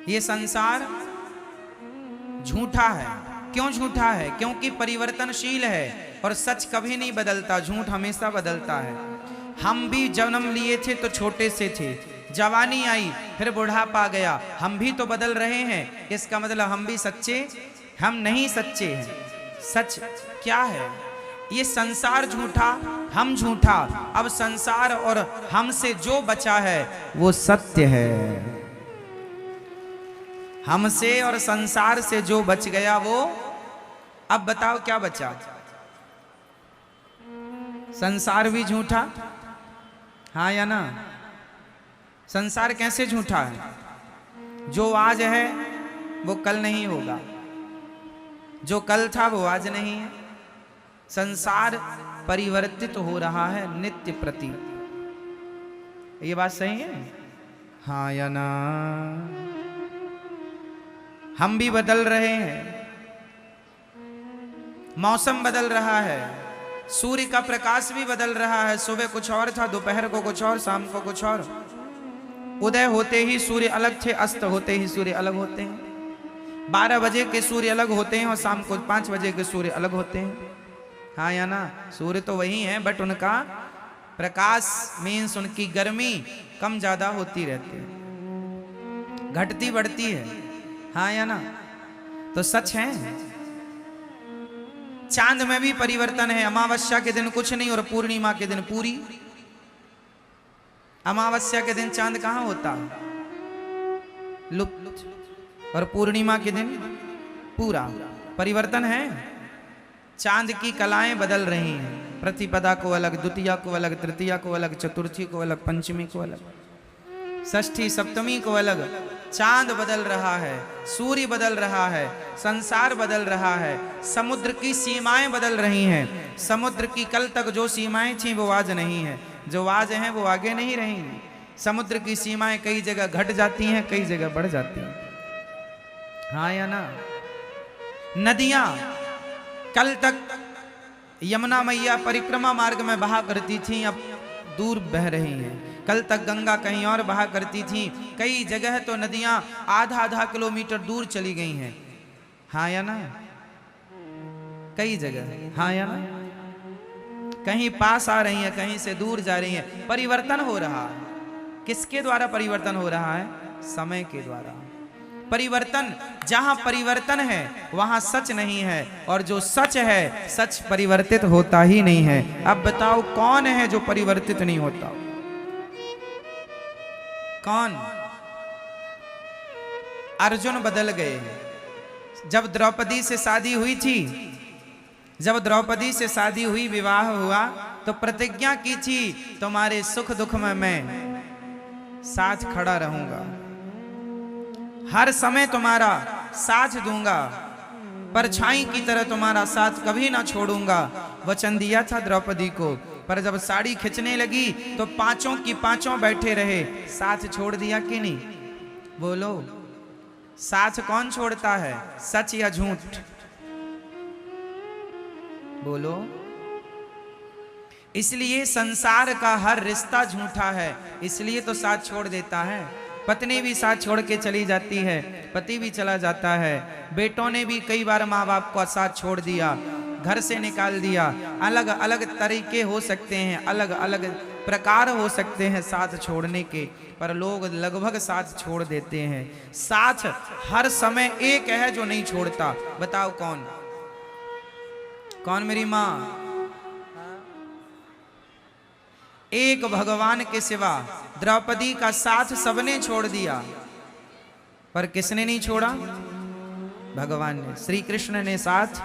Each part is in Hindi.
ये संसार झूठा है। क्यों झूठा है? क्योंकि परिवर्तनशील है और सच कभी नहीं बदलता, झूठ हमेशा बदलता है। हम भी जन्म लिए थे तो छोटे से थे, जवानी आई फिर बुढ़ापा गया, हम भी तो बदल रहे हैं। इसका मतलब हम भी सच्चे, हम नहीं सच्चे हैं। सच क्या है? ये संसार झूठा, हम झूठा। अब संसार और हमसे जो बचा है वो सत्य है। हमसे और संसार से जो बच गया वो, अब बताओ क्या बचा? संसार भी झूठा, हाँ या ना? संसार कैसे झूठा है? जो आज है वो कल नहीं होगा, जो कल था वो आज नहीं है। संसार परिवर्तित हो रहा है नित्य प्रति। ये बात सही है, हाँ या ना? हम भी बदल रहे हैं, मौसम बदल रहा है, सूर्य का प्रकाश भी बदल रहा है। सुबह कुछ और था, दोपहर को कुछ और, शाम को कुछ और। उदय होते ही सूर्य अलग थे, अस्त होते ही सूर्य अलग होते हैं। 12 बजे के सूर्य अलग होते हैं और शाम को 5 बजे के सूर्य अलग होते हैं, हाँ या ना? सूर्य तो वही है, बट उनका प्रकाश मीन्स उनकी गर्मी कम ज्यादा होती रहती है, घटती बढ़ती है, हाँ या ना? तो सच है। चांद में भी परिवर्तन है। अमावस्या के दिन कुछ नहीं और पूर्णिमा के दिन पूरी। अमावस्या के दिन चांद कहां होता? लुप्त। और पूर्णिमा के दिन पूरा। परिवर्तन है। चांद की कलाएं बदल रही हैं। प्रतिपदा को अलग, द्वितीया को अलग, तृतीया को अलग, चतुर्थी को अलग, पंचमी को अलग, षष्ठी सप्तमी को अलग। चांद बदल रहा है, सूर्य बदल रहा है, संसार बदल रहा है, समुद्र की सीमाएं बदल रही हैं। समुद्र की कल तक जो सीमाएं थीं वो आज नहीं है, जो आज हैं वो आगे नहीं रहेंगी। समुद्र की सीमाएं कई जगह घट जाती हैं, कई जगह बढ़ जाती हैं, हाँ या ना? नदियां कल तक यमुना मैया परिक्रमा मार्ग में बहा करती थीं, अब दूर बह रही हैं। कल तक गंगा कहीं और बहा करती थी, कई जगह तो नदियां आधा किलोमीटर दूर चली गई हैं, हाँ या ना? कई जगह, हाँ या ना? कहीं पास आ रही हैं, कहीं से दूर जा रही हैं। परिवर्तन हो रहा है। किसके द्वारा परिवर्तन हो रहा है? समय के द्वारा। परिवर्तन, जहां परिवर्तन है वहां सच नहीं है, और जो सच है, सच परिवर्तित होता ही नहीं है। अब बताओ कौन है जो परिवर्तित नहीं होता? कौन? अर्जुन बदल गए। जब द्रौपदी से शादी हुई थी, जब द्रौपदी से शादी हुई, विवाह हुआ, तो प्रतिज्ञा की थी तुम्हारे सुख दुख में मैं साथ खड़ा रहूंगा, हर समय तुम्हारा साथ दूंगा, परछाई की तरह तुम्हारा साथ कभी ना छोड़ूंगा। वचन दिया था द्रौपदी को, पर जब साड़ी खिंचने लगी तो पांचों की पांचों बैठे रहे। साथ छोड़ दिया कि नहीं? बोलो, साथ कौन छोड़ता है? सच या झूठ? बोलो। इसलिए संसार का हर रिश्ता झूठा है, इसलिए तो साथ छोड़ देता है। पत्नी भी साथ छोड़ के चली जाती है, पति भी चला जाता है, बेटों ने भी कई बार माँ बाप को साथ छोड़ दिया, घर से निकाल दिया। अलग अलग तरीके हो सकते हैं, अलग अलग प्रकार हो सकते हैं साथ छोड़ने के, पर लोग लगभग साथ छोड़ देते हैं। साथ हर समय एक है जो नहीं छोड़ता, बताओ कौन? कौन मेरी माँ? एक भगवान के सिवा द्रौपदी का साथ सबने छोड़ दिया, पर किसने नहीं छोड़ा? भगवान ने, श्री कृष्ण ने साथ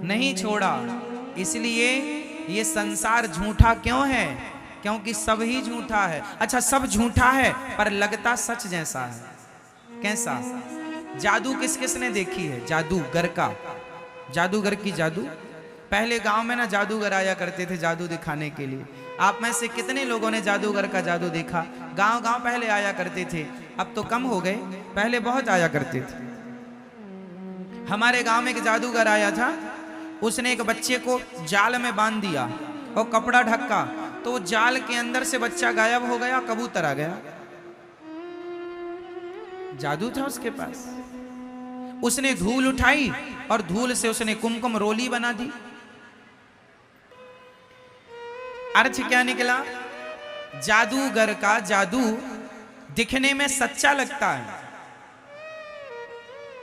नहीं छोड़ा। इसलिए ये संसार झूठा क्यों है? क्योंकि सब ही झूठा है। अच्छा, सब झूठा है पर लगता सच जैसा है। कैसा? जादू किस किस ने देखी है? जादूगर का, जादूगर की जादू। पहले गांव में ना जादूगर आया करते थे जादू दिखाने के लिए। आप में से कितने लोगों ने जादूगर का जादू देखा? गांव गांव पहले आया करते थे, अब तो कम हो गए, पहले बहुत आया करते थे। हमारे गांव में एक जादूगर आया था, उसने एक बच्चे को जाल में बांध दिया और कपड़ा ढका, तो जाल के अंदर से बच्चा गायब हो गया, कबूतर आ गया। जादू था उसके पास। उसने धूल उठाई और धूल से उसने कुमकुम रोली बना दी। अर्थ क्या निकला? जादूगर का जादू दिखने में सच्चा लगता है,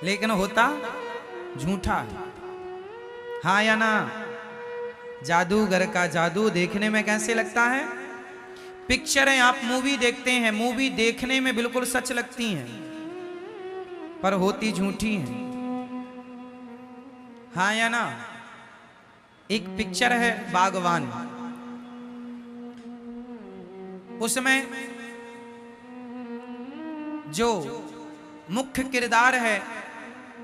लेकिन होता झूठा है। हाँ या ना? जादूगर का जादू देखने में कैसे लगता है? पिक्चरें आप मूवी देखते हैं, मूवी देखने में बिल्कुल सच लगती हैं, पर होती झूठी हैं। हाँ या ना? एक पिक्चर है बागवान, उसमें जो मुख्य किरदार है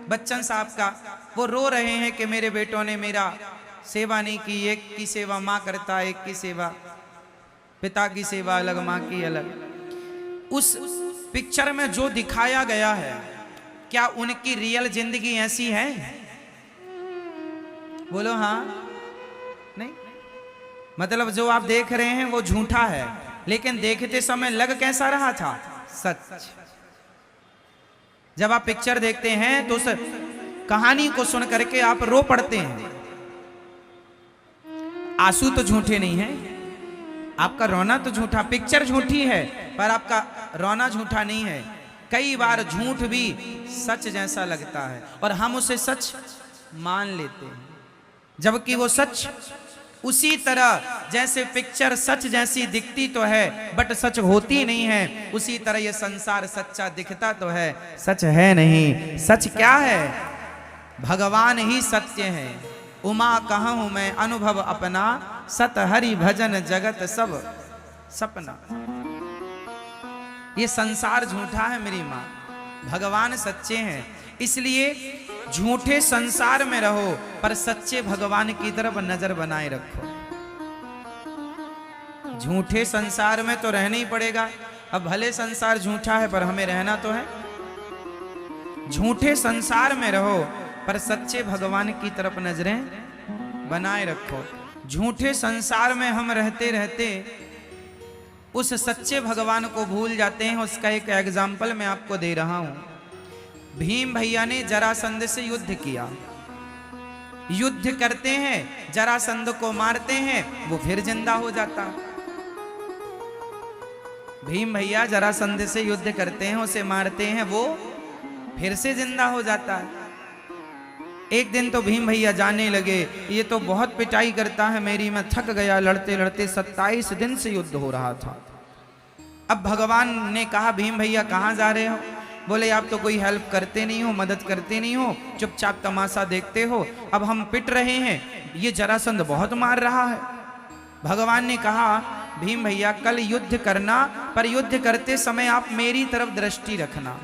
बच्चन साहब का, वो रो रहे हैं कि मेरे बेटों ने मेरा सेवा नहीं की। एक की सेवा माँ करता, एक की सेवा पिता की सेवा अलग, माँ की अलग। उस पिक्चर में जो दिखाया गया है, क्या उनकी रियल जिंदगी ऐसी है? बोलो हाँ नहीं? मतलब जो आप देख रहे हैं वो झूठा है, लेकिन देखते समय लग कैसा रहा था? सच। जब आप पिक्चर देखते हैं तो उस कहानी को सुन करके आप रो पड़ते हैं। आंसू तो झूठे नहीं है, आपका रोना तो झूठा। पिक्चर झूठी है पर आपका रोना झूठा नहीं है। कई बार झूठ भी सच जैसा लगता है और हम उसे सच मान लेते हैं, जबकि वो सच उसी तरह जैसे पिक्चर सच जैसी दिखती तो है बट सच होती नहीं है, उसी तरह ये संसार सच्चा दिखता तो है, सच है नहीं। सच क्या है? भगवान ही सत्य है। उमा कहूं मैं अनुभव अपना, सत हरि भजन जगत सब सपना। ये संसार झूठा है मेरी माँ, भगवान सच्चे हैं। इसलिए झूठे संसार में रहो पर सच्चे भगवान की तरफ नजर बनाए रखो। झूठे संसार में तो रहना ही पड़ेगा। अब भले संसार झूठा है पर हमें रहना तो है। झूठे संसार में रहो पर सच्चे भगवान की तरफ नजरें बनाए रखो। झूठे संसार में हम रहते रहते उस सच्चे भगवान को भूल जाते हैं। उसका एक एग्जाम्पल मैं आपको दे रहा हूं। भीम भैया ने जरासंध से युद्ध किया। युद्ध करते हैं, जरासंध को मारते हैं, वो फिर जिंदा हो जाता। भीम भैया जरासंध से युद्ध करते हैं, उसे मारते हैं, वो फिर से जिंदा हो जाता है। एक दिन तो भीम भैया जाने लगे, ये तो बहुत पिटाई करता है मेरी, मैं थक गया लड़ते लड़ते। 27 दिन से युद्ध हो रहा था। अब भगवान ने कहा भीम भैया कहाँ जा रहे हो? बोले आप तो कोई हेल्प करते नहीं हो, मदद करते नहीं हो, चुपचाप तमाशा देखते हो। अब हम पिट रहे हैं, ये जरासंध बहुत मार रहा है। भगवान ने कहा भीम भैया कल युद्ध करना, पर युद्ध करते समय आप मेरी तरफ दृष्टि रखना।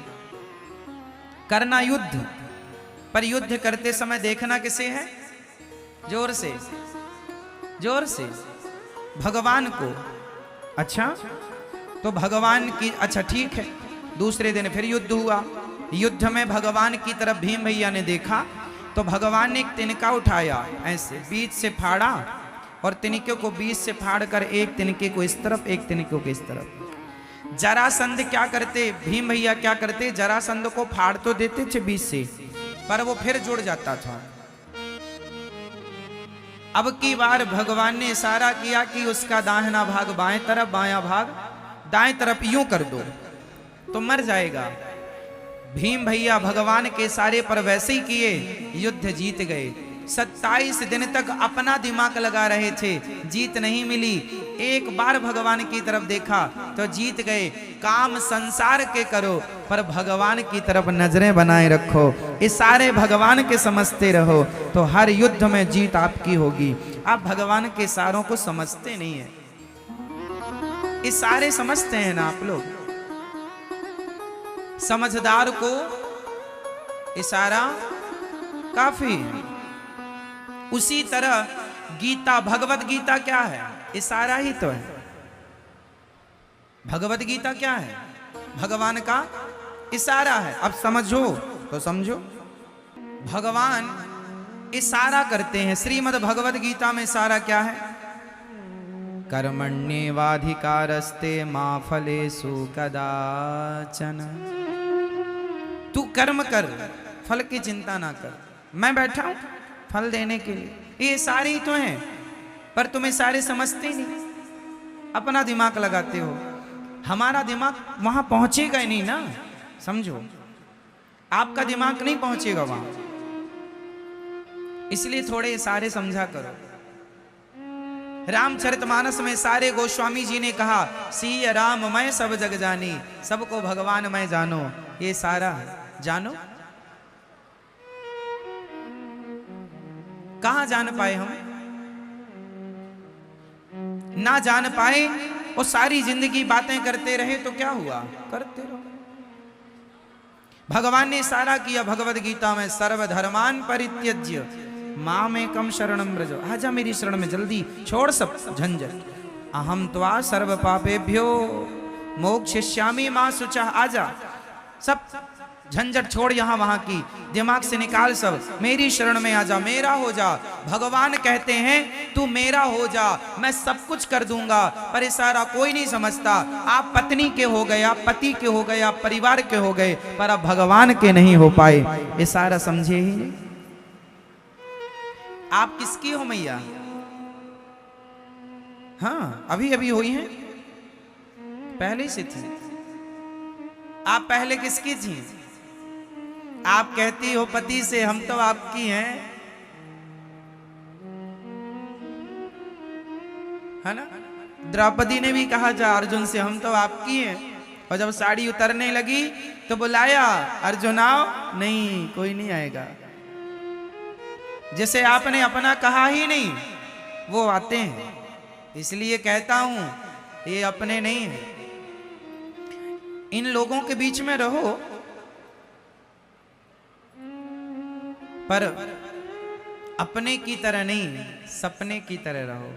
करना युद्ध, पर युद्ध करते समय देखना किसे है? जोर से, जोर से, भगवान को। अच्छा तो भगवान की, अच्छा ठीक है। दूसरे दिन फिर युद्ध हुआ। युद्ध में भगवान की तरफ भीम भैया ने देखा तो भगवान ने एक तिनका उठाया, ऐसे बीच से फाड़ा और तिनके को बीच से फाड़ कर एक तिनके को इस तरफ, एक तिनके को इस तरफ। जरासंध क्या करते, भीम भैया क्या करते, जरासंध को फाड़ तो देते थे बीच से, पर वो फिर जुड़ जाता था। अब की बार भगवान ने इशारा किया कि उसका दाहिना भाग बाएं तरफ, बायां भाग दाएं तरफ, यूं कर दो तो मर जाएगा। भीम भैया भगवान के इशारे पर वैसे ही किए, युद्ध जीत गए। 27 दिन तक अपना दिमाग लगा रहे थे, जीत नहीं मिली। एक बार भगवान की तरफ देखा तो जीत गए। काम संसार के करो पर भगवान की तरफ नजरें बनाए रखो। इशारे भगवान के समझते रहो तो हर युद्ध में जीत आपकी होगी। आप भगवान के इशारों को समझते नहीं है, इशारे समझते हैं ना आप लोग। समझदार को इशारा काफी है। उसी तरह गीता, भगवत गीता क्या है? इशारा ही तो है। भगवत गीता क्या है? भगवान का इशारा है। अब समझो तो समझो, भगवान इशारा करते हैं। श्रीमद् भगवत गीता में इशारा क्या है? कर्मण्येवाधिकारस्ते मा फलेषु कदाचन। तू कर्म कर, फल की चिंता ना कर, मैं बैठा हूं फल देने के लिए। ये सारे ही तो हैं, पर तुम्हें सारे समझते ही नहीं, अपना दिमाग लगाते हो। हमारा दिमाग वहां पहुंचेगा ही नहीं ना, समझो, आपका दिमाग नहीं पहुंचेगा वहां, इसलिए थोड़े सारे समझा करो। रामचरितमानस में सारे गोस्वामी जी ने कहा, सिय राम मैं सब जग जानी, सबको भगवान मैं जानो। ये सारा जानो, कहां जान पाए हम? ना जान पाए, वो सारी जिंदगी बातें करते रहे तो क्या हुआ? करते रहो। भगवान ने सारा किया भगवद गीता में, सर्वधर्मान परित्यज्य मामेकं शरणं व्रज। आजा मेरी शरण में, जल्दी छोड़ सब झंझट। अहम त्वा सर्व पापेभ्यो मोक्षयिष्यामि मा शुचः। आजा, सब झंझट छोड़ यहां वहां की, दिमाग से निकाल सब, मेरी शरण में आजा, मेरा हो जा। भगवान कहते हैं तू मेरा हो जा, मैं सब कुछ कर दूंगा। पर ये सारा कोई नहीं समझता। आप पत्नी के हो गए, आप पति के हो गए, आप परिवार के हो गए, पर अब भगवान के नहीं हो पाए। ये सारा समझे ही नहीं। आप किसकी हो मैया? हाँ, अभी अभी हुई हैं, पहले से थी। आप पहले किसकी थी? आप कहती हो पति से, हम तो आपकी हैं, है ना? द्रौपदी ने भी कहा जा अर्जुन से, हम तो आपकी हैं। और जब साड़ी उतरने लगी तो बुलाया, अर्जुन आओ, नहीं कोई नहीं आएगा। जिसे आपने अपना कहा ही नहीं वो आते हैं। इसलिए कहता हूं ये अपने नहीं है। इन लोगों के बीच में रहो, पर अपने की तरह नहीं, सपने की तरह रहो।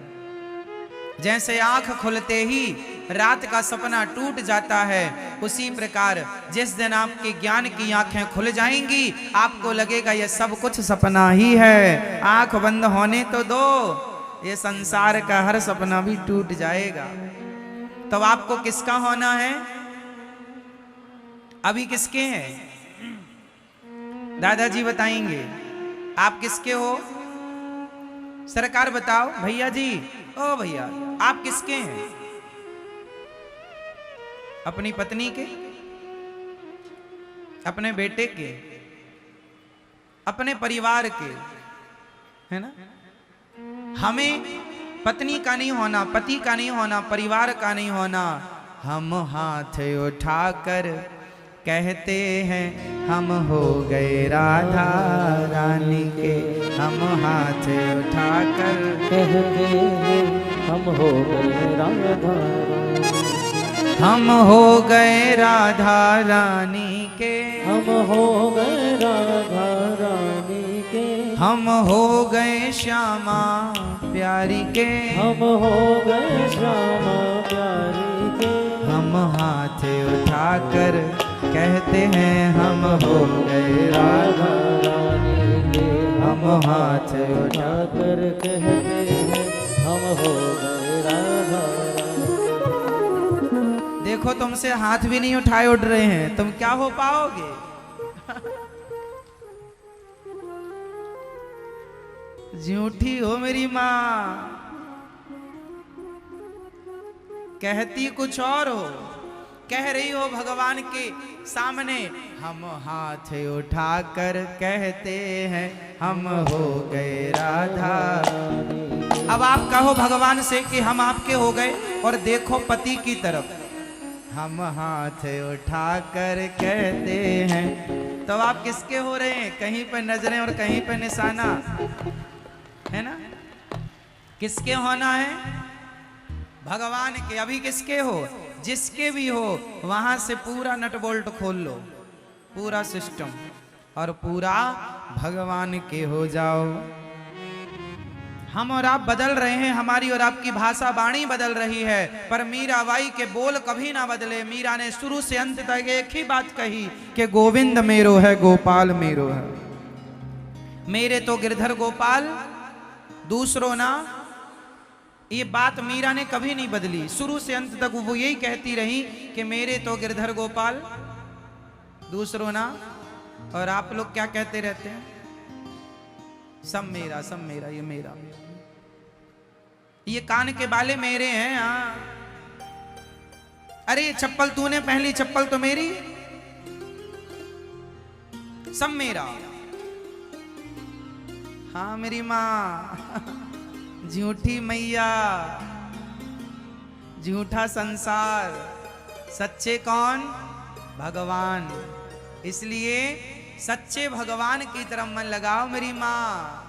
जैसे आंख खुलते ही रात का सपना टूट जाता है, उसी प्रकार जिस दिन आपके ज्ञान की आंखें खुल जाएंगी, आपको लगेगा ये सब कुछ सपना ही है। आंख बंद होने तो दो, ये संसार का हर सपना भी टूट जाएगा। तो आपको किसका होना है? अभी किसके हैं? दादाजी बताएंगे आप किसके हो। सरकार बताओ, भैया जी, ओ भैया, आप किसके हैं? अपनी पत्नी के, अपने बेटे के, अपने परिवार के, है ना? हमें पत्नी का नहीं होना, पति का नहीं होना, परिवार का नहीं होना। हम हाथ उठाकर कहते हैं हम हो गए राधा रानी के। हम हाथ उठाकर कहते हैं हम हो गए राधा, हम हो गए राधा रानी के। हम हो गए राधा रानी के। हम हो गए श्यामा प्यारी के। हम हो गए श्यामा प्यारी के। हम हाथ उठाकर कहते हैं हम हो गए राधा रानी के। हम हाथ उठाकर कहते हैं हम हो गए राधा रानी। देखो तुमसे हाथ भी नहीं उठाए उठ रहे हैं, तुम क्या हो पाओगे? झूठी हो मेरी माँ, कहती कुछ और हो, कह रही हो भगवान के सामने हम हाथ उठाकर कहते हैं हम हो गए राधा। अब आप कहो भगवान से कि हम आपके हो गए, और देखो पति की तरफ, हम हाथ उठाकर कहते हैं। तो आप किसके हो रहे हैं? कहीं पर नजरें और कहीं पर निशाना, है ना? किसके होना है? भगवान के। अभी किसके हो? जिसके भी हो, वहां से पूरा नट बोल्ट खोल लो, पूरा सिस्टम, और पूरा भगवान के हो जाओ। हम और आप बदल रहे हैं, हमारी और आपकी भाषा वाणी बदल रही है, पर मीराबाई के बोल कभी ना बदले। मीरा ने शुरू से अंत तक एक ही बात कही कि गोविंद मेरो है, गोपाल मेरो है। मेरे तो गिरधर गोपाल, दूसरों ना। ये बात मीरा ने कभी नहीं बदली, शुरू से अंत तक वो यही कहती रही कि मेरे तो गिरधर गोपाल, दूसरों ना। और आप लोग क्या कहते रहते हैं? सब मेरा, सब मेरा, ये मेरा, ये कान के बाले मेरे हैं। हाँ, अरे ये चप्पल तूने पहनी, चप्पल तो मेरी, सब मेरा। हाँ मेरी माँ, झूठी मैया, झूठा संसार, सच्चे कौन? भगवान। इसलिए सच्चे भगवान की तरफ मन लगाओ मेरी माँ।